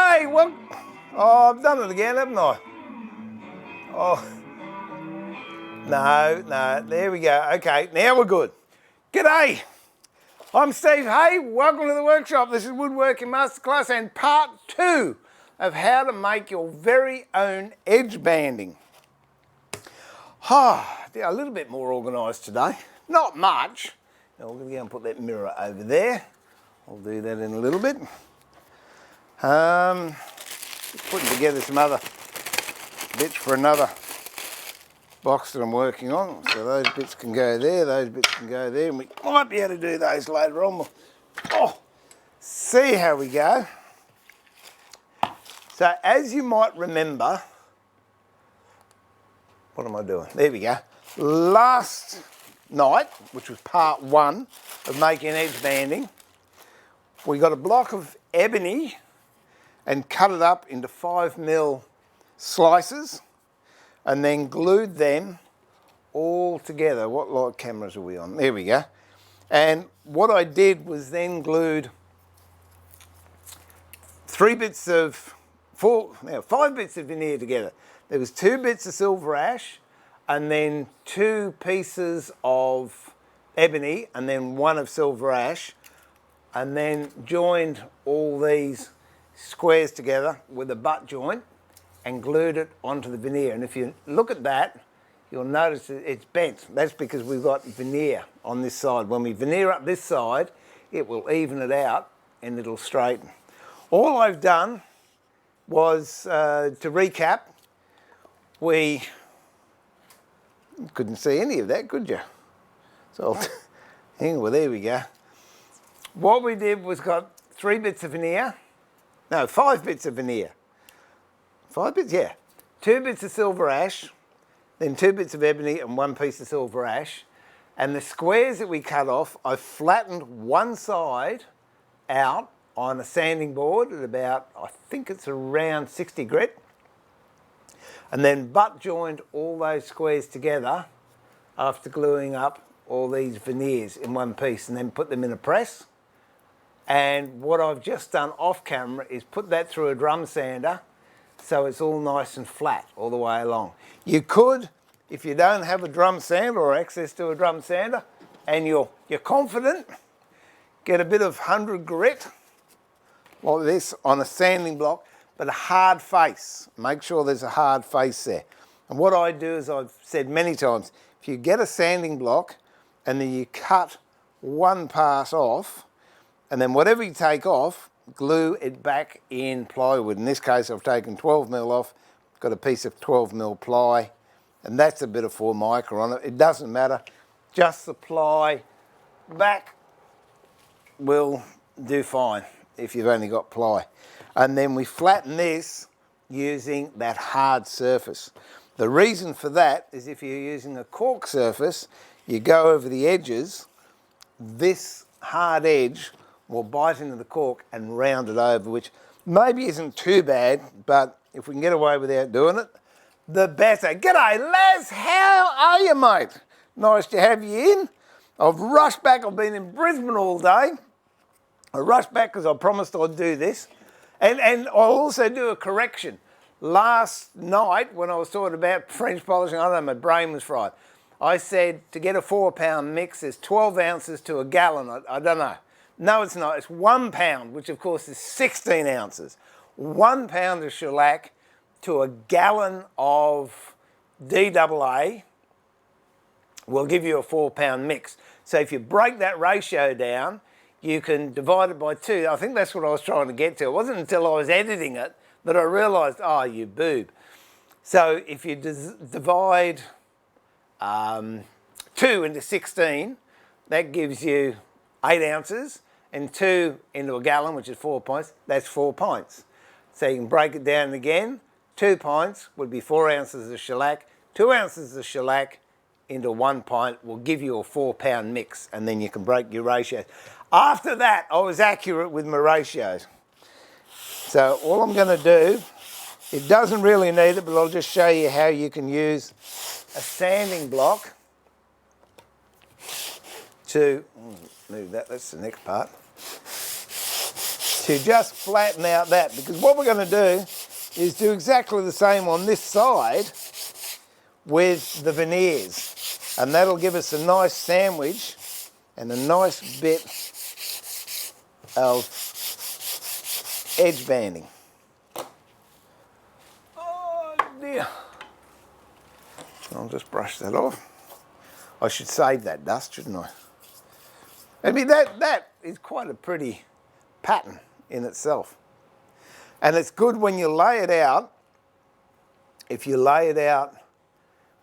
G'day, well, oh, I've done it again, haven't I? Oh, no, there we go. Okay, now we're good. G'day, I'm Steve Hay. Welcome to the workshop. This is Woodworking Masterclass and part 2 of how to make your very own edge banding. A little bit more organised today. Not much. Now we're going to go and put that mirror over there. I'll do that in a little bit. Just putting together some other bits for another box that I'm working on. So those bits can go there, those bits can go there, and we might be able to do those later on. We'll see how we go. So as you might remember, what am I doing? There we go. Last night, which was part 1 of making edge banding, we got a block of ebony and cut it up into 5mm slices and then glued them all together. What light cameras are we on? There we go. And what I did was then glued 5 bits of veneer together. There was 2 bits of silver ash and then 2 pieces of ebony and then 1 of silver ash, and then joined all these squares together with a butt joint and glued it onto the veneer. And if you look at that, you'll notice that it's bent. That's because we've got veneer on this side. When we veneer up this side, it will even it out and it'll straighten. All I've done was, to recap, we couldn't see any of that, could you? So, hang on, well, there we go. What we did was got 3 bits of veneer, no, 5 bits of veneer. 5 bits, yeah. 2 bits of silver ash, then 2 bits of ebony and 1 piece of silver ash. And the squares that we cut off, I flattened one side out on a sanding board at about, I think it's around 60 grit. And then butt joined all those squares together after gluing up all these veneers in one piece, and then put them in a press. And what I've just done off camera is put that through a drum sander so it's all nice and flat all the way along. You could, if you don't have a drum sander or access to a drum sander and you're confident, get a bit of 100 grit like this on a sanding block, but a hard face. Make sure there's a hard face there. And what I do, as I've said many times, if you get a sanding block and then you cut one part off, and then whatever you take off, glue it back in plywood. In this case, I've taken 12mm off, got a piece of 12mm ply, and that's a bit of Formica on it. It doesn't matter, just the ply back will do fine if you've only got ply. And then we flatten this using that hard surface. The reason for that is if you're using a cork surface, you go over the edges, this hard edge will bite into the cork and round it over, which maybe isn't too bad, but if we can get away without doing it, the better. G'day Les, how are you, mate? Nice to have you in. I've rushed back, I've been in Brisbane all day. I rushed back because I promised I'd do this. And I'll also do a correction. Last night, when I was talking about French polishing, I don't know, my brain was fried. I said to get a 4-pound mix, there's 12 ounces to a gallon. I don't know. No, it's not. It's 1 pound, which of course is 16 ounces. 1 pound of shellac to a gallon of DAA will give you a 4-pound mix. So if you break that ratio down, you can divide it by 2. I think that's what I was trying to get to. It wasn't until I was editing it that I realised, oh, you boob. So if you divide 2 into 16, that gives you 8 ounces, and 2 into a gallon, which is 4 pints, that's 4 pints. So you can break it down again. 2 pints would be 4 ounces of shellac. 2 ounces of shellac into 1 pint will give you a 4-pound mix, and then you can break your ratios. After that, I was accurate with my ratios. So all I'm going to do, it doesn't really need it, but I'll just show you how you can use a sanding block to, move that, that's the next part, to just flatten out that, because what we're going to do is do exactly the same on this side with the veneers, and that'll give us a nice sandwich and a nice bit of edge banding. Oh dear. I'll just brush that off. I should save that dust, shouldn't I? I mean, that is quite a pretty pattern in itself. And it's good when you lay it out, if you lay it out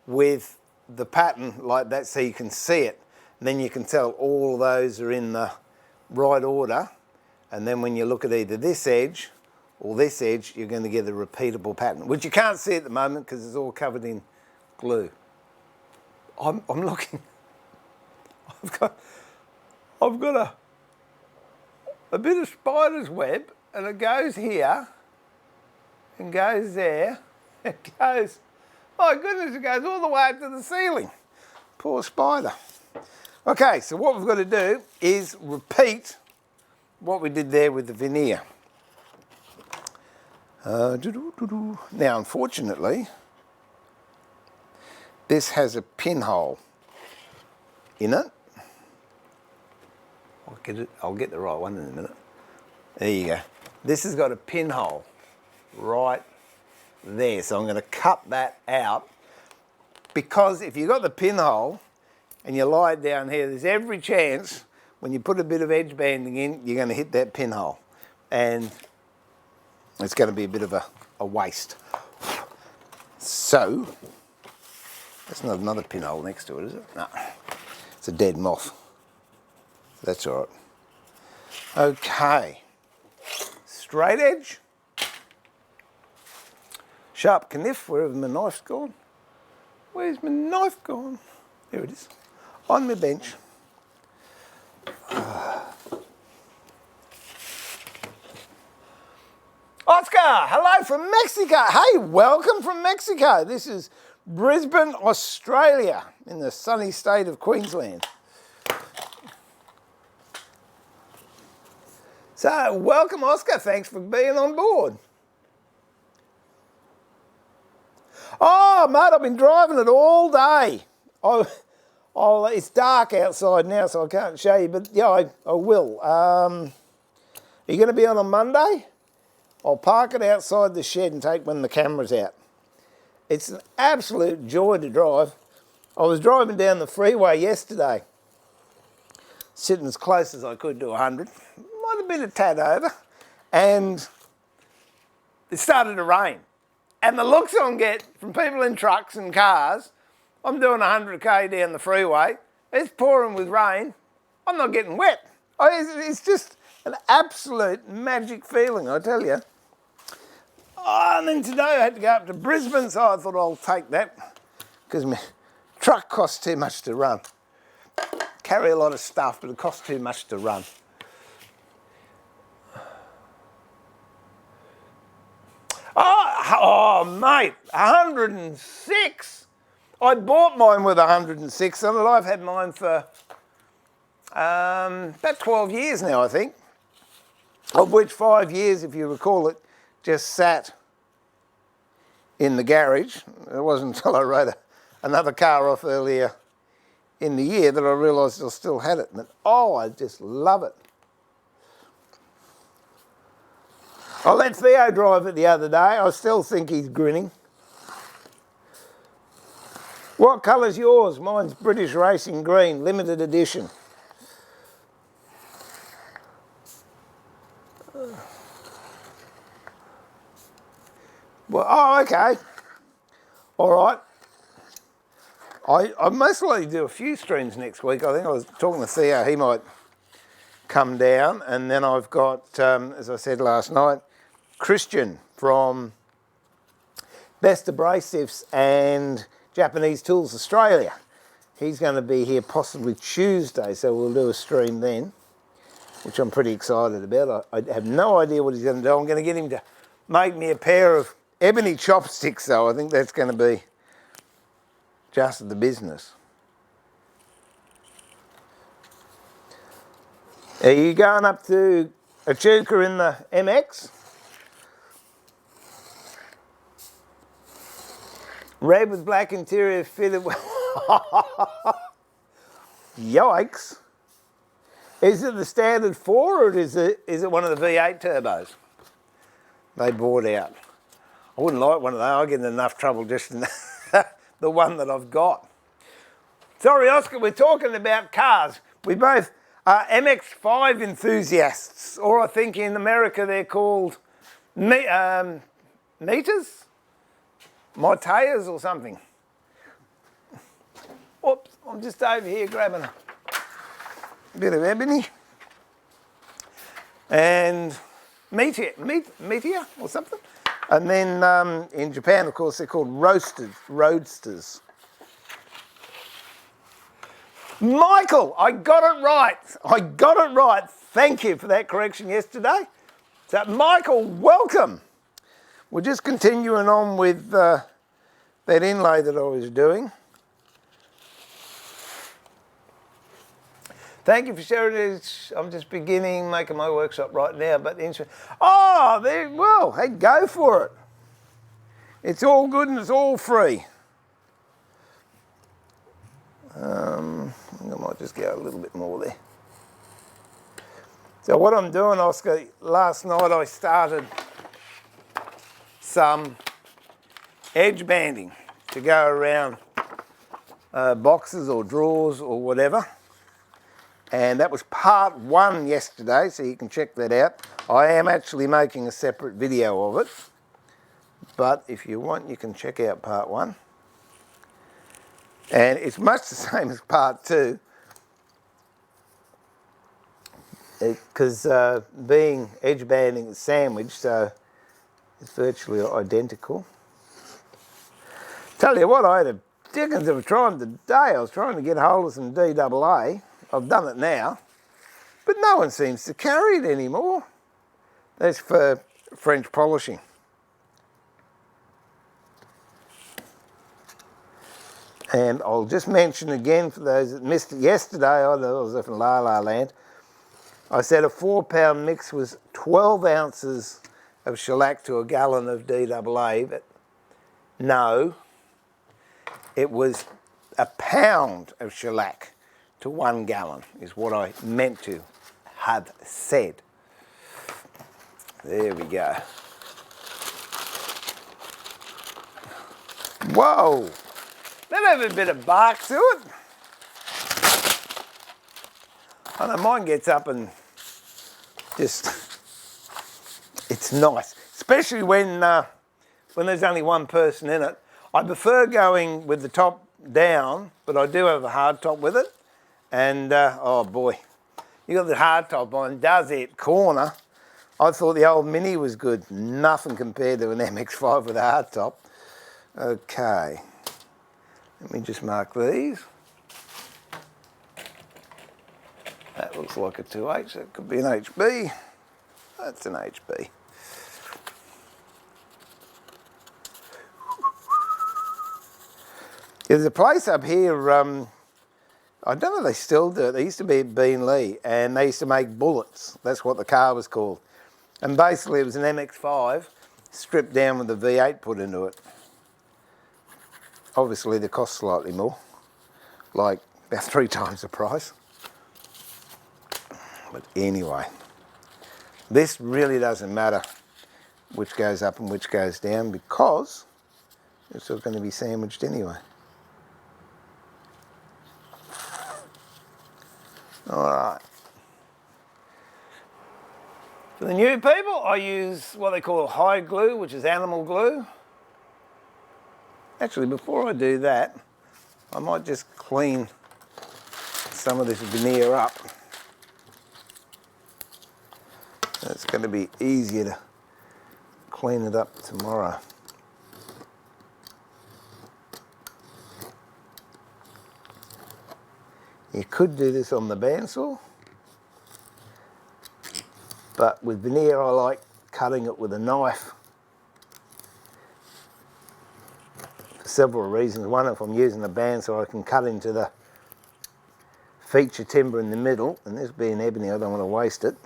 with the pattern like that so you can see it, then you can tell all of those are in the right order. And then when you look at either this edge or this edge, you're going to get a repeatable pattern, which you can't see at the moment because it's all covered in glue. I'm looking. I've got a bit of spider's web, and it goes here and goes there. It goes, my goodness, it goes all the way up to the ceiling. Poor spider. Okay, so what we've got to do is repeat what we did there with the veneer. Now, unfortunately, this has a pinhole in it. I'll get the right one in a minute. There you go. This has got a pinhole right there, so I'm going to cut that out, because if you've got the pinhole and you lie it down here, there's every chance when you put a bit of edge banding in, you're going to hit that pinhole, and it's going to be a bit of a waste. So, that's not another pinhole next to it, is it? No, it's a dead moth. That's all right. Okay, straight edge, sharp kniff wherever my knife's gone. Where's my knife gone? There it is, on my bench. Oscar, hello from Mexico. Hey, welcome from Mexico. This is Brisbane, Australia, in the sunny state of Queensland. So, welcome, Oscar. Thanks for being on board. Oh, mate, I've been driving it all day. It's dark outside now, so I can't show you, but yeah, I will. Are you going to be on Monday? I'll park it outside the shed and take one of the cameras out. It's an absolute joy to drive. I was driving down the freeway yesterday, sitting as close as I could to 100. Might have been a tad over, and it started to rain. And the looks I get from people in trucks and cars, I'm doing 100k down the freeway, it's pouring with rain, I'm not getting wet. It's just an absolute magic feeling, I tell you. Oh, and then today I had to go up to Brisbane, so I thought I'll take that, because my truck costs too much to run. Carry a lot of stuff, but it costs too much to run. Oh, mate, 106. I bought mine with 106 on it. I've had mine for about 12 years now, I think, of which 5 years, if you recall it, just sat in the garage. It wasn't until I rode another car off earlier in the year that I realised I still had it. And I just love it. I let Theo drive it the other day. I still think he's grinning. What colour's yours? Mine's British Racing Green, limited edition. Well, oh, okay. All right. I most likely do a few streams next week. I think I was talking to Theo. He might come down. And then I've got, as I said last night, Christian from Best Abrasives and Japanese Tools Australia. He's going to be here possibly Tuesday, so we'll do a stream then, which I'm pretty excited about. I have no idea what he's going to do. I'm going to get him to make me a pair of ebony chopsticks, though. I think that's going to be just the business. Are you going up to Echuca in the MX. Red with black interior fitted with... Yikes. Is it the standard 4 or is it one of the V8 turbos they bought out? I wouldn't like one of those. I'll get in enough trouble just in the one that I've got. Sorry, Oscar, we're talking about cars. We both are MX-5 enthusiasts, or I think in America they're called meters? Mateas or something. Oops, I'm just over here grabbing a bit of ebony. And Meteor or something. And then in Japan, of course, they're called roadsters. Michael, I got it right. I got it right. Thank you for that correction yesterday. So, Michael, welcome. We're just continuing on with that inlay that I was doing. Thank you for sharing this. I'm just making my workshop right now, but oh, well, hey, go for it. It's all good and it's all free. I might just go a little bit more there. So what I'm doing, Oscar, last night I started some edge banding to go around boxes or drawers or whatever. And that was part 1 yesterday, so you can check that out. I am actually making a separate video of it. But if you want, you can check out part 1. And it's much the same as part 2. Because being edge banding is sandwiched, so it's virtually identical. Tell you what, I had a dickens of a time today. I was trying to get hold of some DAA. I've done it now, but no one seems to carry it anymore. That's for French polishing. And I'll just mention again for those that missed it yesterday, I was up in La La Land, I said a 4-pound mix was 12 ounces of shellac to a gallon of DAA, but no, it was a pound of shellac to 1 gallon is what I meant to have said. There we go. Whoa! That has a bit of bark to it. I know mine gets up and just, it's nice. Especially when there's only one person in it. I prefer going with the top down, but I do have a hard top with it. And, oh boy, you got the hard top on, does it corner. I thought the old Mini was good. Nothing compared to an MX-5 with a hard top. Okay. Let me just mark these. That looks like a 2H, that could be an HB. That's an HB. There's a place up here, I don't know if they still do it. They used to be at Beanley and they used to make bullets. That's what the car was called. And basically it was an MX-5 stripped down with a V8 put into it. Obviously they cost slightly more, like about 3 times the price. But anyway, this really doesn't matter which goes up and which goes down because it's all going to be sandwiched anyway. Alright. For the new people, I use what they call high glue, which is animal glue. Actually, before I do that, I might just clean some of this veneer up. It's going to be easier to clean it up tomorrow. You could do this on the bandsaw, but with veneer I like cutting it with a knife for several reasons. One, if I'm using a bandsaw I can cut into the feature timber in the middle, and this being ebony I don't want to waste it.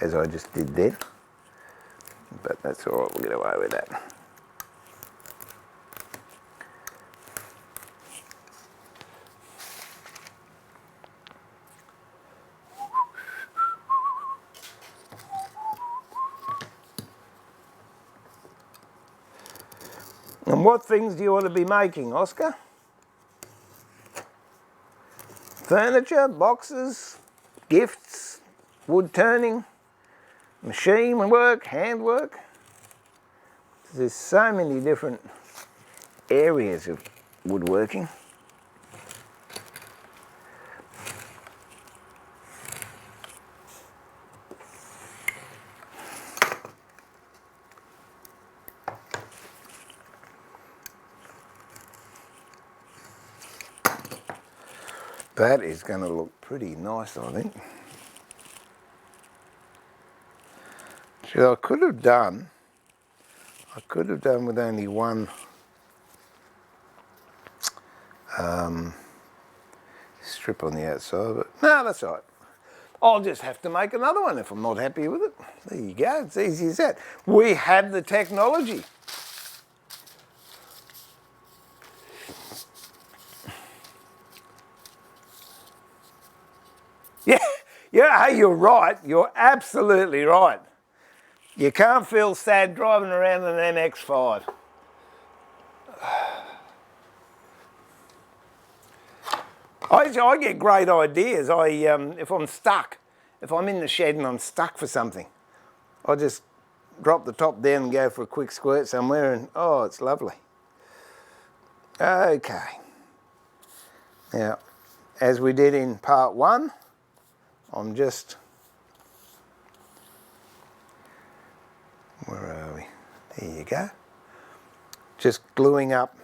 as I just did then. But that's all right, we'll get away with that. And what things do you want to be making, Oscar? Furniture, boxes, gifts, wood turning, machine work, handwork. There's so many different areas of woodworking. That is going to look pretty nice, I think. So I could have done with only one strip on the outside, but no, that's all right. I'll just have to make another one if I'm not happy with it. There you go, it's easy as that. We have the technology. Yeah, hey, you're right. You're absolutely right. You can't feel sad driving around an MX-5. I get great ideas. If I'm stuck, if I'm in the shed and I'm stuck for something, I just drop the top down and go for a quick squirt somewhere and, oh, it's lovely. Okay. Now, as we did in part 1, I'm just, where are we? There you go. Just gluing up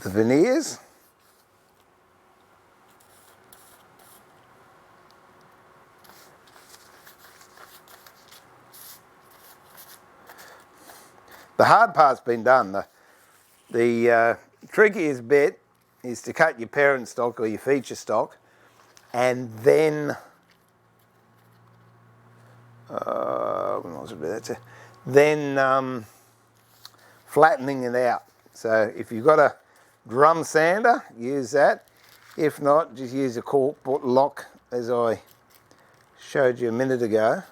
the veneers. The hard part's been done. The trickiest bit is to cut your parent stock or your feature stock, and then flattening it out. So if you've got a drum sander, use that. If not, just use a cork lock as I showed you a minute ago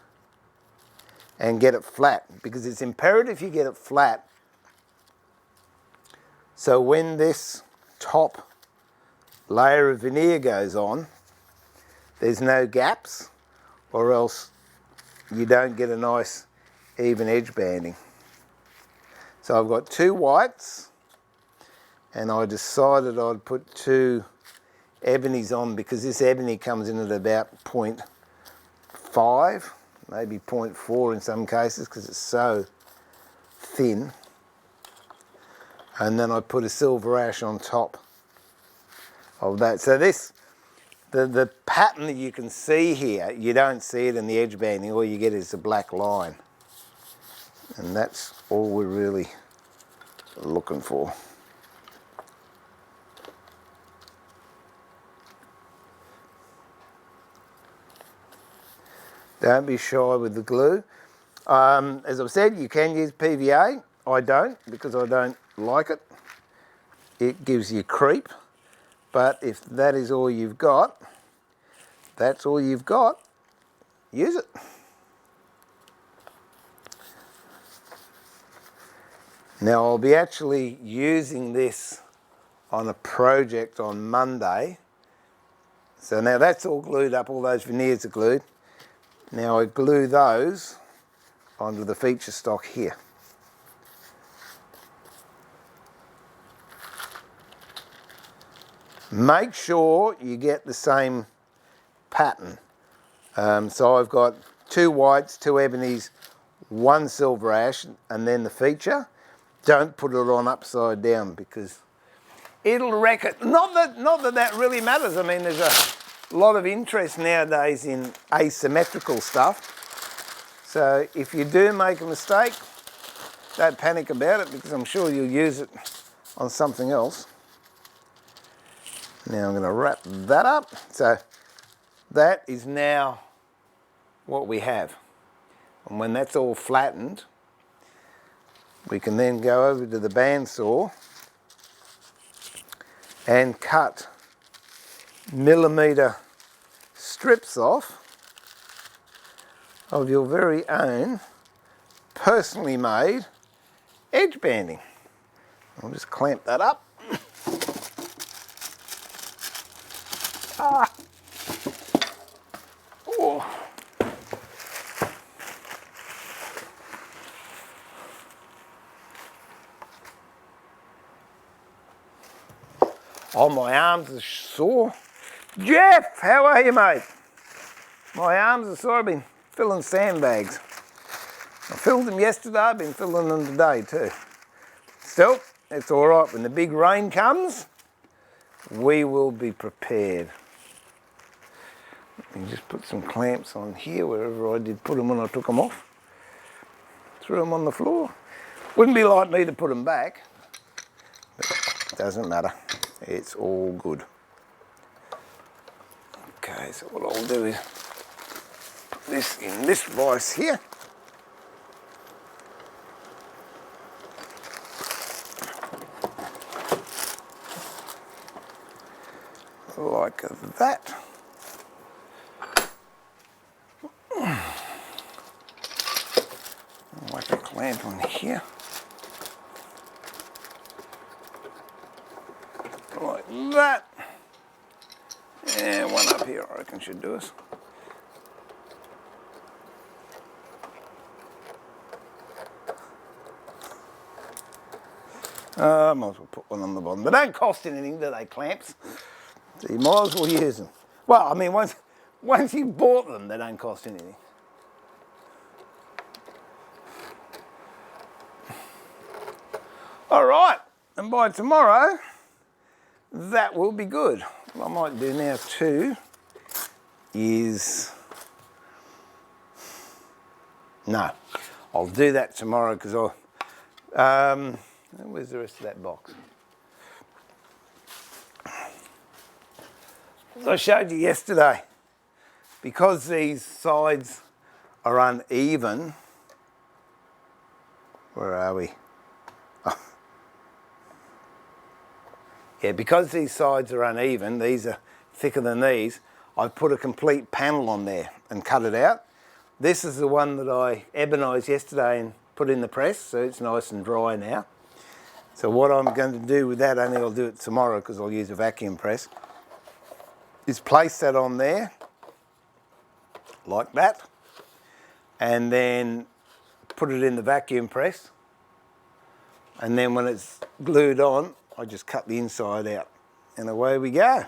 and get it flat, because it's imperative you get it flat so when this top layer of veneer goes on, there's no gaps, or else you don't get a nice even edge banding. So I've got 2 whites, and I decided I'd put 2 ebonies on because this ebony comes in at about 0.5, maybe 0.4 in some cases because it's so thin. And then I put a silver ash on top of that. So this, the pattern that you can see here, you don't see it in the edge banding. All you get is a black line. And that's all we're really looking for. Don't be shy with the glue. As I've said, you can use PVA. I don't, because I don't like it. It gives you creep. But if that is all you've got, that's all you've got, use it. Now I'll be actually using this on a project on Monday. So now that's all glued up, all those veneers are glued. Now I glue those onto the feature stock here. Make sure you get the same pattern. So I've got 2 whites, 2 ebonies, 1 silver ash, and then the feature. Don't put it on upside down because it'll wreck it. Not that that really matters. I mean, there's a lot of interest nowadays in asymmetrical stuff. So if you do make a mistake, don't panic about it because I'm sure you'll use it on something else. Now I'm going to wrap that up. So that is now what we have. And when that's all flattened, we can then go over to the bandsaw and cut millimetre strips off of your very own personally made edge banding. I'll just clamp that up. Oh. Oh, my arms are sore. Jeff, how are you, mate? My arms are sore. I've been filling sandbags. I filled them yesterday, I've been filling them today too. Still, it's all right. When the big rain comes, we will be prepared. Let me just put some clamps on here wherever I did put them when I took them off. Threw them on the floor. Wouldn't be like me to put them back, but it doesn't matter. It's all good. Okay, so what I'll do is put this in this vise here. Like that. Like a clamp on here. Like that. And one up here I reckon should do us. I might as well put one on the bottom. They don't cost anything, do they, clamps? So you might as well use them. Well, I mean, once you've bought them, they don't cost anything. All right, and by tomorrow, that will be good. What I might do now too is, no, I'll do that tomorrow because where's the rest of that box? As I showed you yesterday, because these sides are uneven, where are we? Oh. Yeah, because these sides are uneven, these are thicker than these, I've put a complete panel on there and cut it out. This is the one that I ebonised yesterday and put in the press, so it's nice and dry now. So what I'm going to do with that, only I'll do it tomorrow because I'll use a vacuum press, is place that on there, like that, and then put it in the vacuum press, and then when it's glued on, I just cut the inside out, and away we go.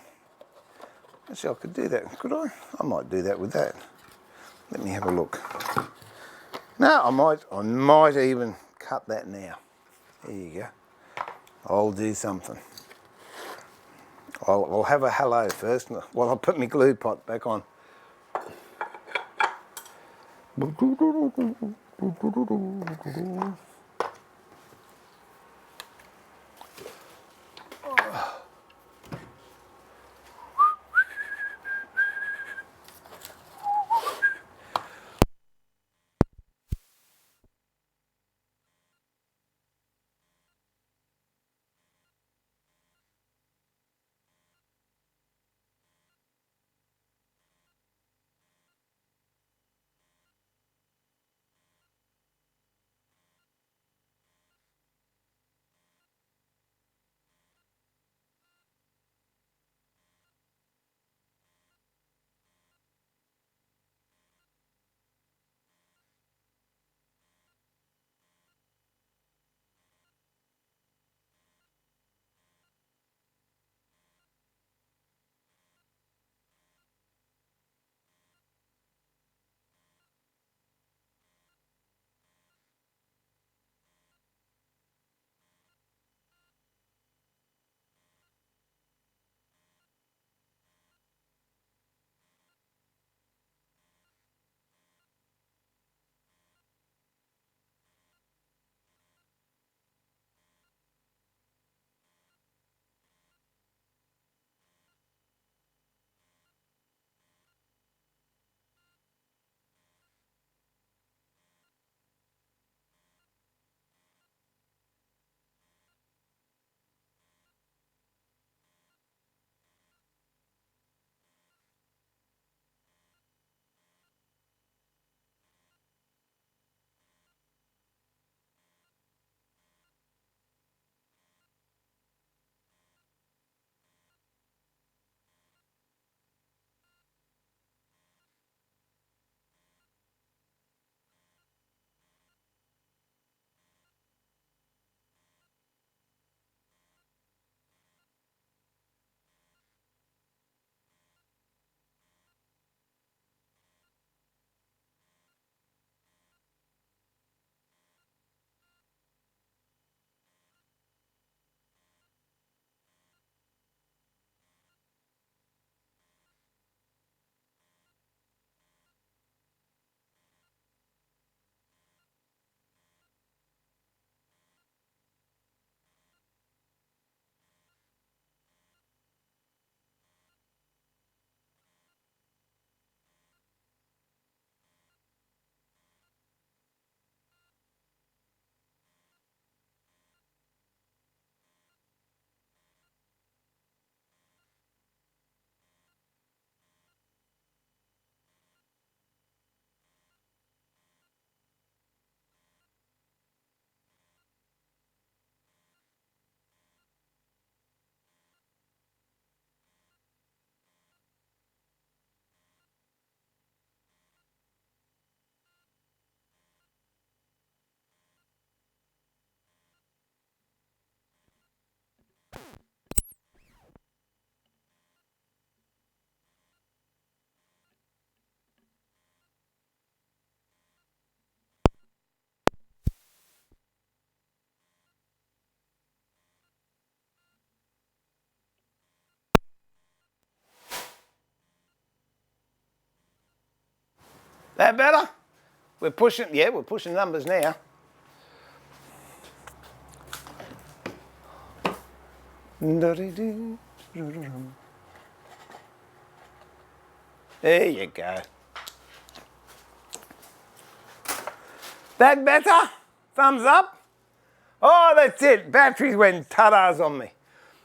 Actually, I could do that, could I? I might do that with that. Let me have a look. No, I might even cut that now. There you go. I'll do something. I'll have a hello first while I put my glue pot back on. That better? We're pushing numbers now. There you go. That better? Thumbs up? Oh, that's it. Batteries went ta-das on me.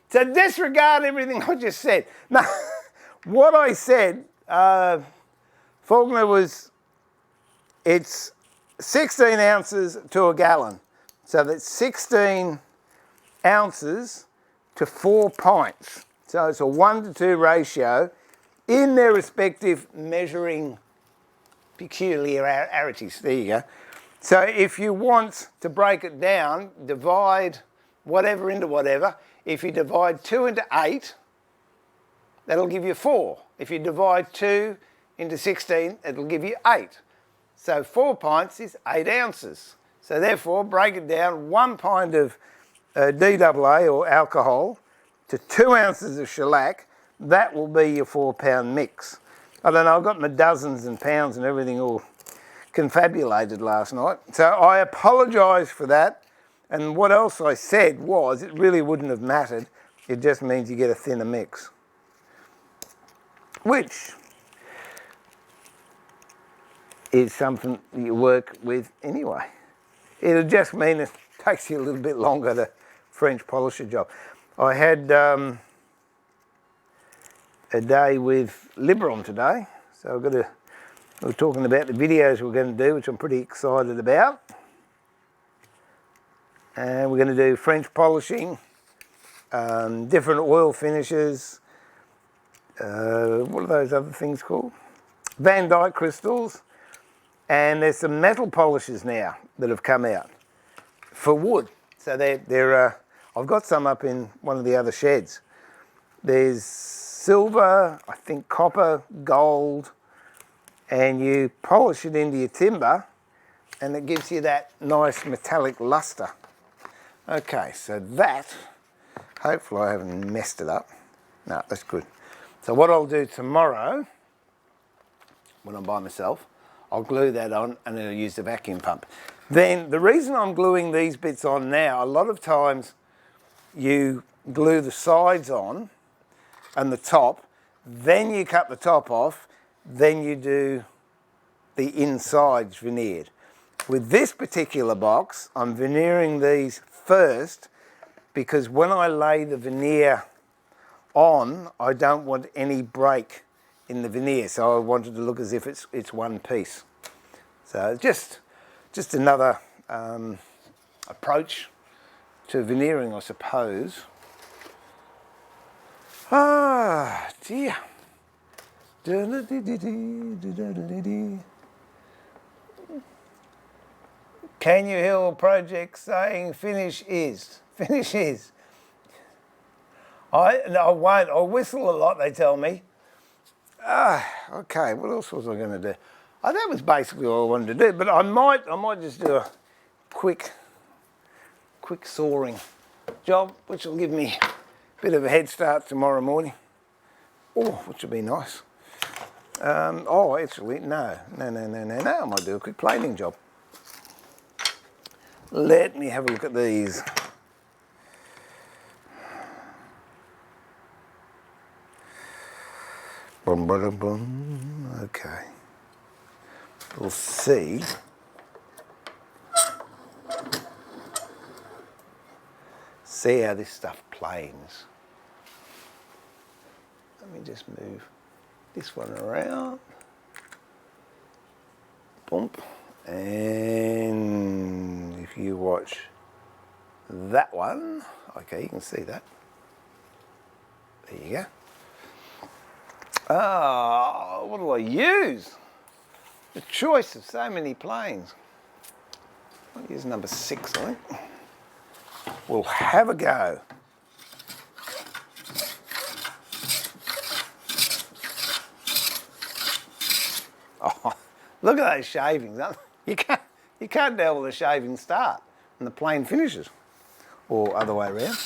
So disregard everything I just said. Now, what I said, Faulkner was, it's 16 ounces to a gallon. So that's 16 ounces to 4 pints. So it's a 1-to-2 ratio in their respective measuring peculiarities. There you go. So if you want to break it down, divide whatever into whatever. If you divide 2 into 8, that'll give you 4. If you divide 2 into 16, it'll give you 8. So 4 pints is 8 ounces. So therefore, break it down, 1 pint of DAA or alcohol to 2 ounces of shellac, that will be your 4-pound mix. I don't know, I've got my dozens and pounds and everything all confabulated last night. So I apologise for that. And what else I said was, it really wouldn't have mattered. It just means you get a thinner mix. Which is something you work with anyway. It'll just mean it takes you a little bit longer to French polish a job. I had a day with Libron today. So we're talking about the videos we're going to do, which I'm pretty excited about. And we're going to do French polishing, different oil finishes, what are those other things called? Van Dyke crystals. And there's some metal polishes now that have come out for wood. So I've got some up in one of the other sheds. There's silver, I think copper, gold, and you polish it into your timber and it gives you that nice metallic luster. Okay, so that, hopefully I haven't messed it up. No, that's good. So what I'll do tomorrow, when I'm by myself, I'll glue that on and then I'll use the vacuum pump. Then the reason I'm gluing these bits on now, a lot of times you glue the sides on and the top, then you cut the top off, then you do the insides veneered. With this particular box, I'm veneering these first because when I lay the veneer on, I don't want any break in the veneer, so I want it to look as if it's one piece. So just another approach to veneering, I suppose. Ah, dear. Can you hear project saying finish is? Finish is. I won't. I whistle a lot, they tell me. Okay, what else was I going to do? Oh, that was basically all I wanted to do, but I might just do a quick sawing job, which will give me a bit of a head start tomorrow morning. Oh, which will be nice. Actually, no. I might do a quick planing job. Let me have a look at these. Okay. We'll see. See how this stuff planes. Let me just move this one around. Bump. And if you watch that one, okay, you can see that. There you go. What do I use? The choice of so many planes. I'll use number 6, I think. We'll have a go. Oh, look at those shavings. You can't tell where the shavings start and the plane finishes, or other way around.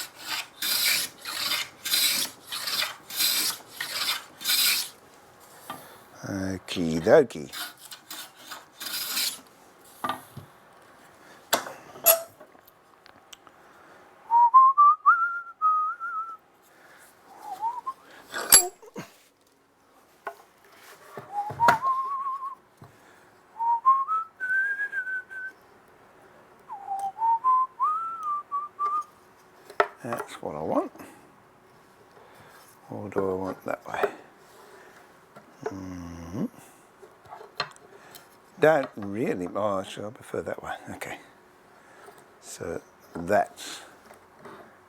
Okie dokie. That's what I want. Or do I want that way? Don't really, oh, sure, I prefer that way. Okay. So that's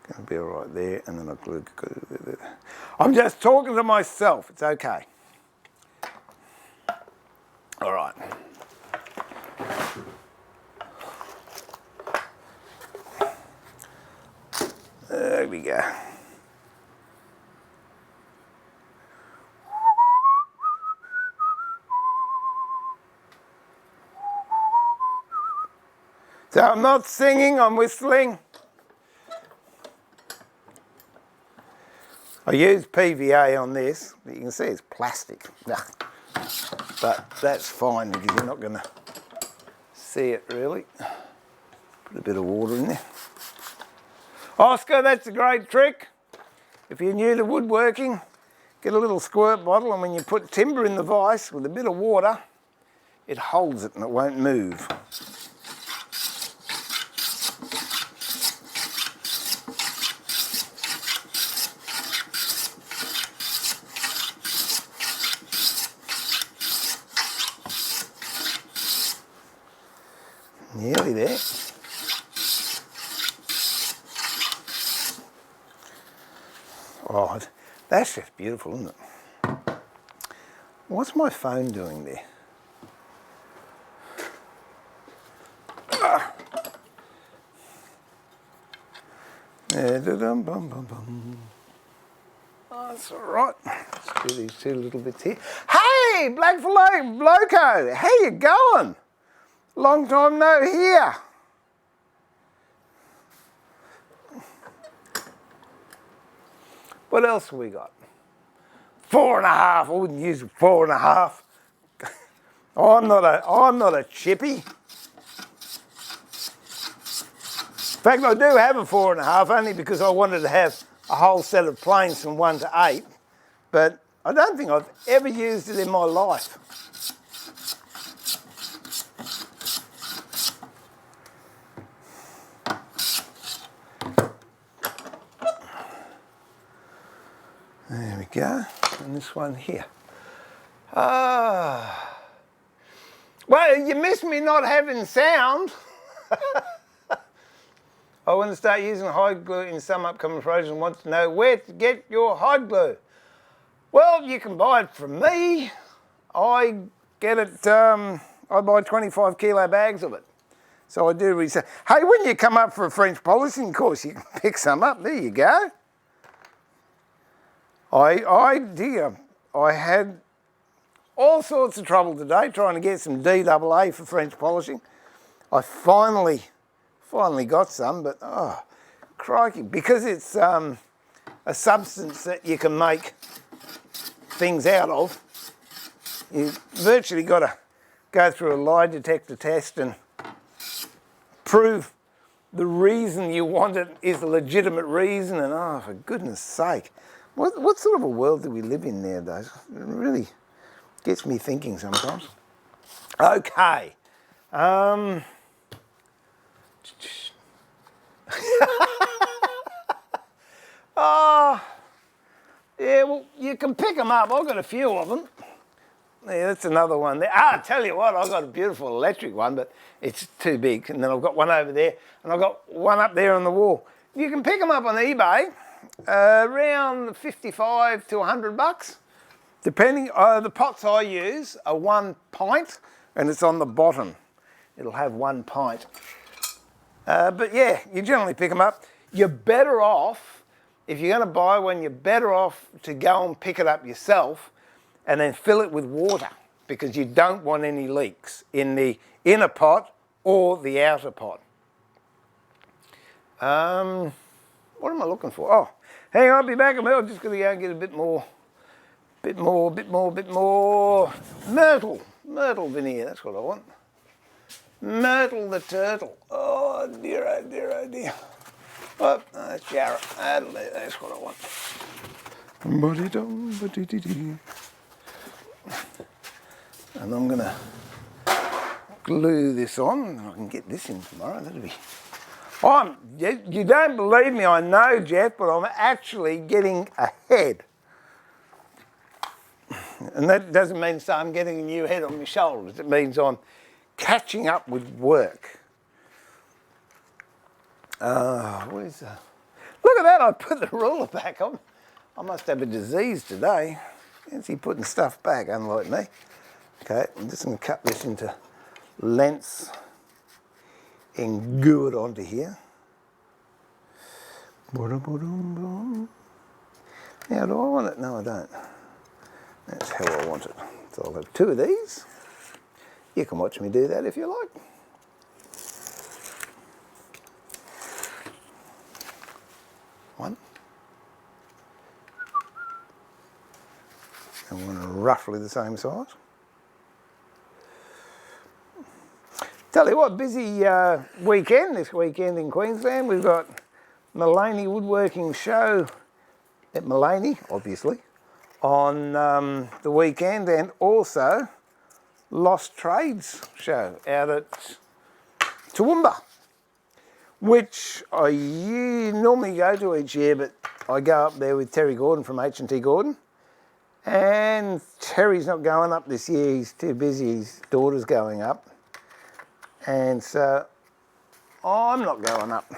going to be all right there, and then I'll glue. I'm just talking to myself. It's okay. All right. There we go. So I'm not singing, I'm whistling. I use PVA on this, but you can see it's plastic. But that's fine because you're not going to see it really. Put a bit of water in there. Oscar, that's a great trick. If you're new to woodworking, get a little squirt bottle, and when you put timber in the vise with a bit of water, it holds it and it won't move. Nearly there. Oh, that's just beautiful, isn't it? What's my phone doing there? Oh, that's all right. Let's do these two little bits here. Hey, Black Loco, how you going? Long time no hear. What else have we got? 4.5. I wouldn't use 4.5. I'm not a chippy. In fact, I do have a 4.5 only because I wanted to have a whole set of planes from 1 to 8. But I don't think I've ever used it in my life. There we go, and this one here. Well, you missed me not having sound. I want to start using hide glue in some upcoming projects and want to know where to get your hide glue. Well, you can buy it from me. I get it, I buy 25 kilo bags of it. So I do resell. Hey, when you come up for a French polishing course, you can pick some up. There you go. I had all sorts of trouble today trying to get some DAA for French polishing. I finally got some, but oh, crikey, because it's a substance that you can make things out of, you've virtually got to go through a lie detector test and prove the reason you want it is a legitimate reason, and oh, for goodness sake. What sort of a world do we live in nowadays? It really gets me thinking sometimes. Okay. Yeah, well, you can pick them up. I've got a few of them. Yeah, that's another one there. I tell you what, I've got a beautiful electric one, but it's too big. And then I've got one over there, and I've got one up there on the wall. You can pick them up on eBay. Around 55 to 100 bucks, depending. The pots I use are 1 pint, and it's on the bottom. It'll have 1 pint. But yeah, you generally pick them up. You're better off, if you're going to buy one, you're better off to go and pick it up yourself and then fill it with water, because you don't want any leaks in the inner pot or the outer pot. What am I looking for? Oh, hang on, I'll be back. I'm just going to go and get a bit more myrtle veneer. That's what I want. Myrtle the turtle. Oh dear, oh dear, oh dear. Oh, that's Jarrett. That's what I want. And I'm going to glue this on, and I can get this in tomorrow. You don't believe me, I know, Jeff, but I'm actually getting ahead. And that doesn't mean to say I'm getting a new head on my shoulders. It means I'm catching up with work. Where's the... Look at that, I put the ruler back on. I must have a disease today. Is he putting stuff back, unlike me? Okay, I'm just going to cut this into lengths and glue it onto here. Now, do I want it? No, I don't. That's how I want it. So I'll have 2 of these. You can watch me do that if you like. One. And one roughly the same size. Tell you what, busy weekend this weekend in Queensland. We've got Mullaney Woodworking Show at Mullaney, obviously, on the weekend, and also Lost Trades Show out at Toowoomba, which I normally go to each year, but I go up there with Terry Gordon from H&T Gordon, and Terry's not going up this year. He's too busy. His daughter's going up, and so I'm not going up.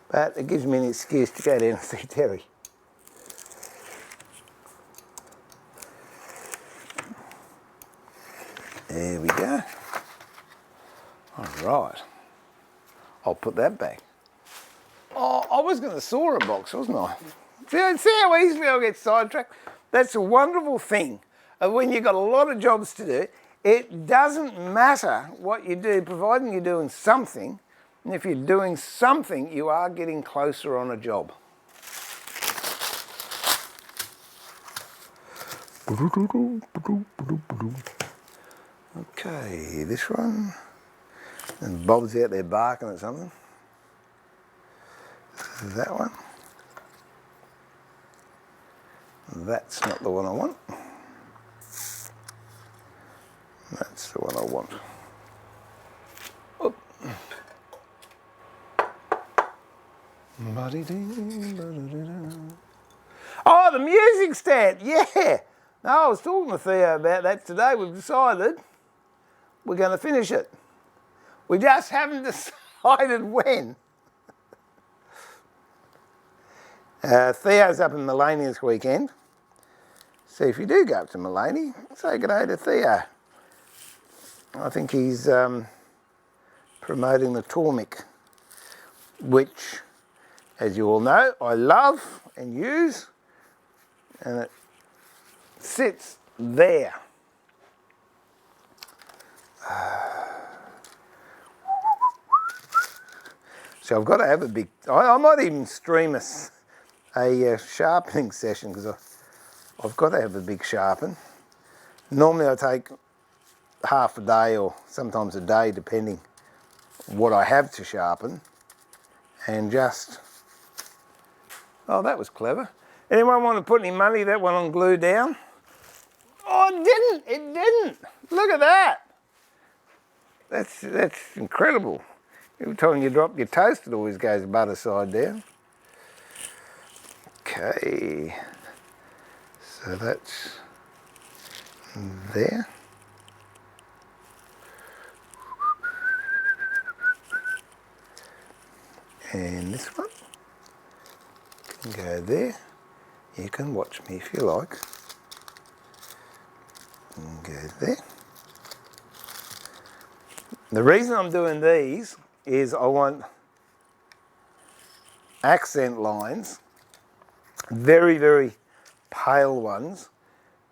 But it gives me an excuse to go down and see Terry. There we go. All right. I'll put that back. Oh, I was going to saw a box, wasn't I? See how easily I get sidetracked? That's a wonderful thing. When you've got a lot of jobs to do, it doesn't matter what you do, providing you're doing something. And if you're doing something, you are getting closer on a job. Okay, this one. And Bob's out there barking at something. That one. That's not the one I want. That's the one I want. Oop. Oh, the music stand, yeah. No, I was talking to Theo about that today. We've decided we're going to finish it. We just haven't decided when. Theo's up in Mullaney this weekend. So if you do go up to Mullaney, say good day to Theo. I think he's promoting the Tormic, which, as you all know, I love and use, and it sits there. So I've got to have a big, I might even stream a sharpening session, because I've got to have a big sharpen. Normally I take half a day or sometimes a day, depending what I have to sharpen, and just, oh, that was clever. Anyone want to put any money that one on glue down? Oh, it didn't. Look at that. That's incredible. Every time you drop your toast, it always goes butter side down. Okay, so that's there. And this one can go there. You can watch me if you like. And go there. The reason I'm doing these is I want accent lines, very, very pale ones,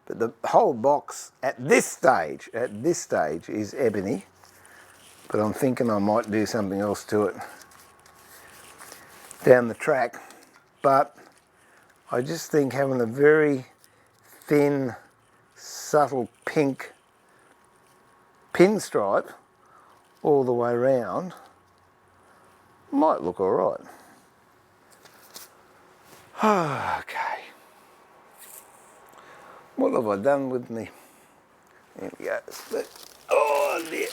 but the whole box at this stage is ebony, but I'm thinking I might do something else to it down the track. But I just think having a very thin, subtle pink pinstripe all the way around might look all right. Okay. What have I done with me? There we go. Oh dear.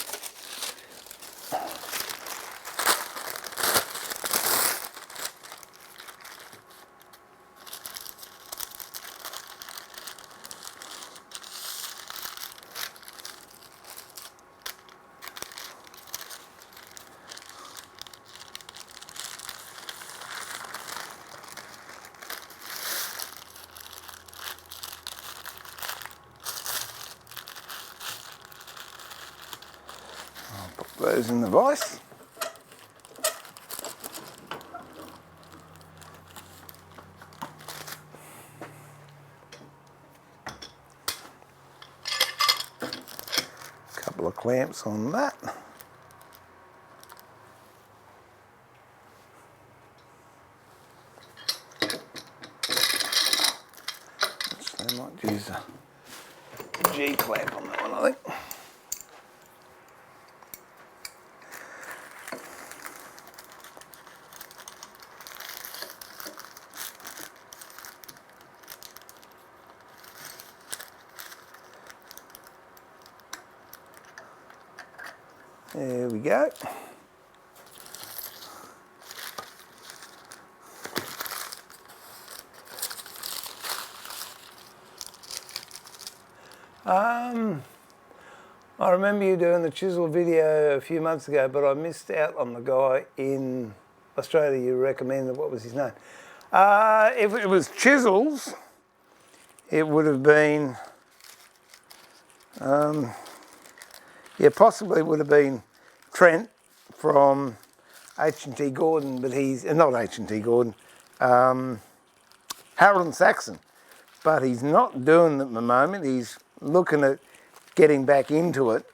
those in the vise. Couple of clamps on that. I might use a G clamp on that one, I think. There we go. I remember you doing the chisel video a few months ago, but I missed out on the guy in Australia you recommended. What was his name? If it was chisels, it would have been, yeah, possibly would have been Trent from H&T Gordon, but he's, not H&T Gordon, Harold and Saxon. But he's not doing it at the moment. He's looking at getting back into it,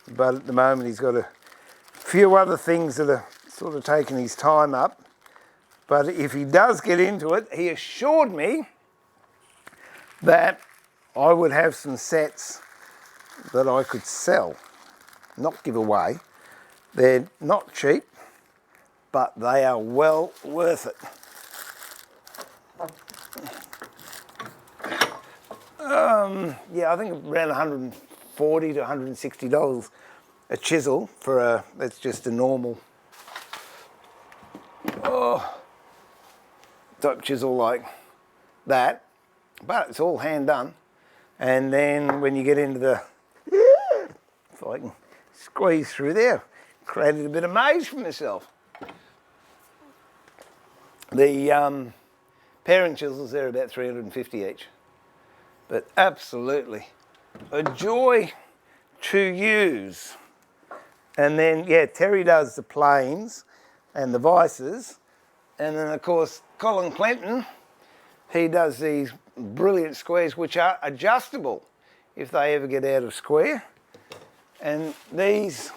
but at the moment he's got a few other things that are sort of taking his time up. But if he does get into it, he assured me that I would have some sets that I could sell, not give away. They're not cheap, but they are well worth it. Yeah, I think around $140 to $160 a chisel for a, that's just a normal type chisel like that, but it's all hand done. And then when you get into the, if I can squeeze through there, created a bit of maze for myself. The parent chisels, they're about $350 each. But absolutely a joy to use. And then, yeah, Terry does the planes and the vices. And then, of course, Colin Clinton, he does these brilliant squares which are adjustable if they ever get out of square. And these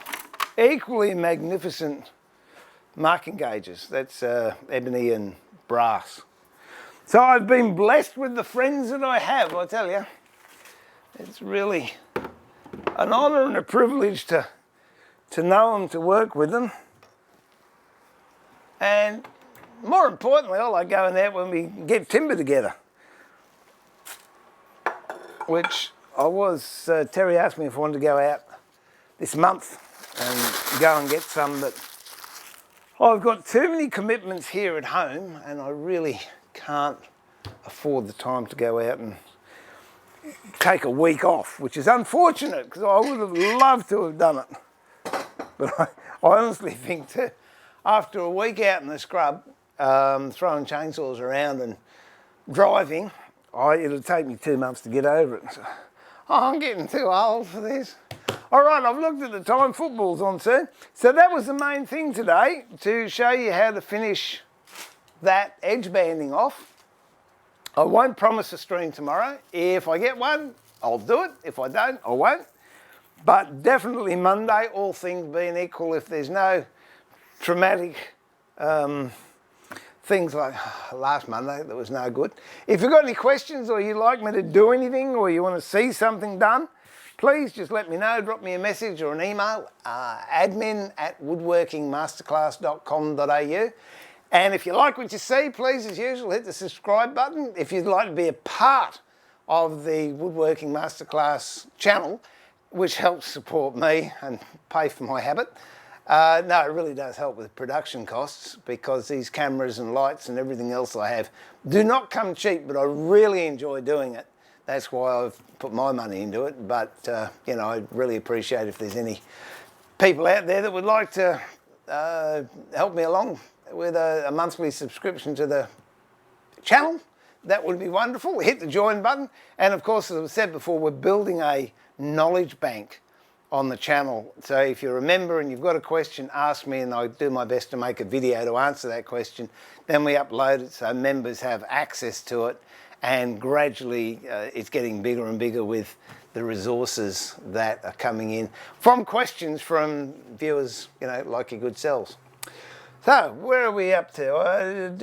equally magnificent marking gauges, that's ebony and brass. So I've been blessed with the friends that I have, I tell you. It's really an honour and a privilege to know them, to work with them. And more importantly, I like going out when we get timber together. Which I was, Terry asked me if I wanted to go out this month and go and get some, but I've got too many commitments here at home and I really can't afford the time to go out and take a week off, which is unfortunate because I would have loved to have done it. But I honestly think that after a week out in the scrub, throwing chainsaws around and driving, it'll take me 2 months to get over it. So, I'm getting too old for this. All right, I've looked at the time, football's on soon. So that was the main thing today, to show you how to finish that edge banding off. I won't promise a stream tomorrow. If I get one, I'll do it. If I don't, I won't. But definitely Monday, all things being equal, if there's no traumatic things like last Monday that was no good. If you've got any questions or you'd like me to do anything or you want to see something done, please just let me know. Drop me a message or an email, admin@woodworkingmasterclass.com.au. And if you like what you see, please, as usual, hit the subscribe button. If you'd like to be a part of the Woodworking Masterclass channel, which helps support me and pay for my habit. No, it really does help with production costs because these cameras and lights and everything else I have do not come cheap, but I really enjoy doing it. That's why I've put my money into it. But, you know, I'd really appreciate if there's any people out there that would like to help me along with a monthly subscription to the channel. That would be wonderful. Hit the join button. And of course, as I said before, we're building a knowledge bank on the channel. So if you're a member and you've got a question, ask me and I'll do my best to make a video to answer that question. Then we upload it so members have access to it, and gradually it's getting bigger and bigger with the resources that are coming in from questions from viewers, you know, like your good selves. So where are we up to?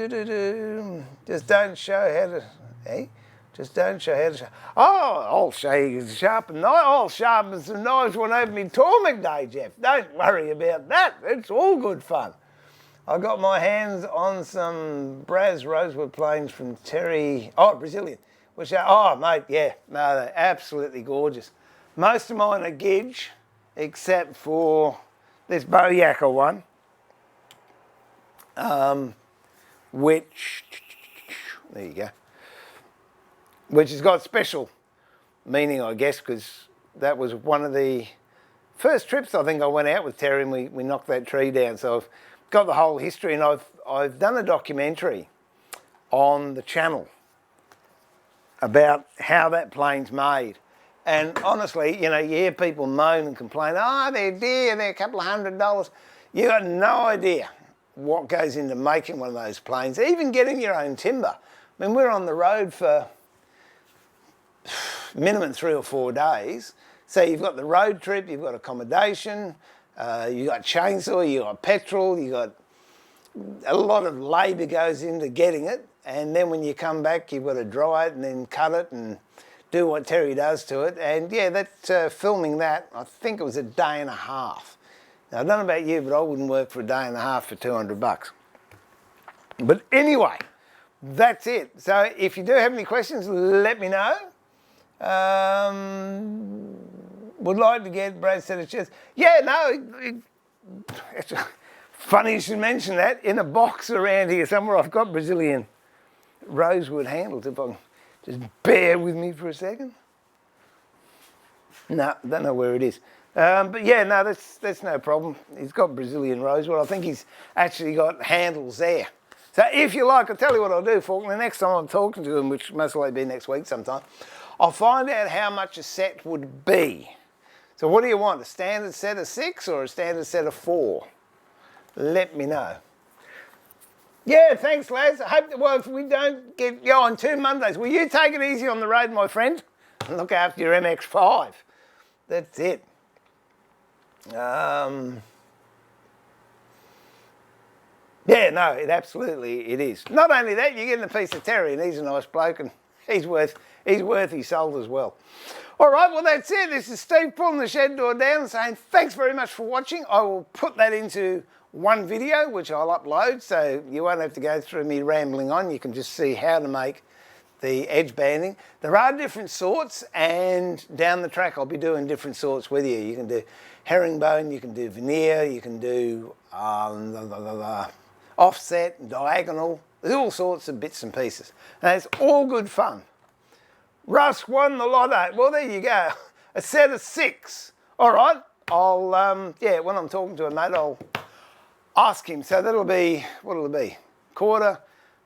Just don't show how to, eh? Just don't show how to, oh, I'll show you to sharpen knife. I'll sharpen some knives when I have my torment day, Jeff. Don't worry about that. It's all good fun. I got my hands on some Braz rosewood planes from Terry, Brazilian, which are, oh mate, yeah, no, they're absolutely gorgeous. Most of mine are gidge, except for this Boyacker one, which, there you go, which has got special meaning, I guess, because that was one of the first trips I think I went out with Terry, and we knocked that tree down. So I've got the whole history, and I've done a documentary on the channel about how that plane's made. And honestly, you know, you hear people moan and complain, oh, they're dear, they're a couple of $100. You got no idea what goes into making one of those planes, even getting your own timber. I mean, we're on the road for minimum 3 or 4 days. So you've got the road trip, you've got accommodation, you got chainsaw, you got petrol, you got a lot of labour goes into getting it, and then when you come back you've got to dry it and then cut it and do what Terry does to it. And yeah, that filming that, I think it was a day and a half. Now I don't know about you, but I wouldn't work for a day and a half for $200. But anyway, that's it. So if you do have any questions, let me know. Would like to get Brad set of chairs. Yeah, no, it's funny you should mention that. In a box around here somewhere I've got Brazilian rosewood handles. If I can just bear with me for a second. No, don't know where it is. But yeah, no, that's no problem. He's got Brazilian rosewood. I think he's actually got handles there. So if you like, I'll tell you what I'll do, Falk. The next time I'm talking to him, which most likely be next week sometime, I'll find out how much a set would be. So what do you want, a standard set of 6 or a standard set of 4? Let me know. Yeah, thanks, lads. I hope, well, if we don't get, on 2 Mondays, will you take it easy on the road, my friend? And look after your MX-5. That's it. Yeah, no, it is. Not only that, you're getting a piece of Terry, and he's a nice bloke, and he's worth his salt as well. All right, well, that's it. This is Steve pulling the shed door down and saying thanks very much for watching. I will put that into one video, which I'll upload, so you won't have to go through me rambling on. You can just see how to make the edge banding. There are different sorts, and down the track I'll be doing different sorts with you. You can do herringbone, you can do veneer, you can do offset, diagonal. There's all sorts of bits and pieces. And it's all good fun. Russ won the lotto. Well, there you go. A set of 6. All right. I'll, when I'm talking to a mate, I'll ask him. So that'll be, what'll it be? 1/4,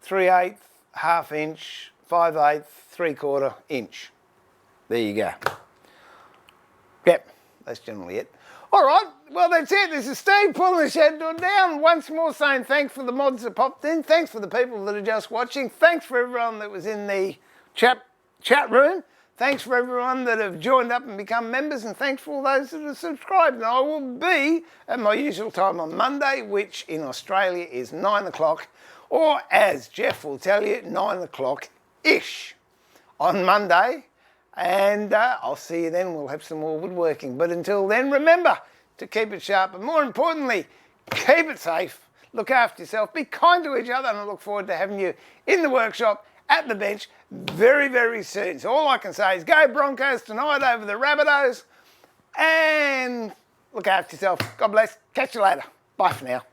3/8, 1/2 inch, 5/8, 3/4 inch. There you go. Yep, that's generally it. All right, well, that's it. This is Steve pulling the shed door down. Once more saying thanks for the mods that popped in. Thanks for the people that are just watching. Thanks for everyone that was in the chat room. Thanks for everyone that have joined up and become members, and thanks for all those that have subscribed. And I will be at my usual time on Monday, which in Australia is 9 o'clock, or as Jeff will tell you, 9 o'clock-ish on Monday. And I'll see you then. We'll have some more woodworking. But until then, remember to keep it sharp, and more importantly, keep it safe. Look after yourself. Be kind to each other, and I look forward to having you in the workshop, at the bench, very, very soon. So all I can say is go Broncos tonight over the Rabbitohs, and look after yourself. God bless. Catch you later. Bye for now.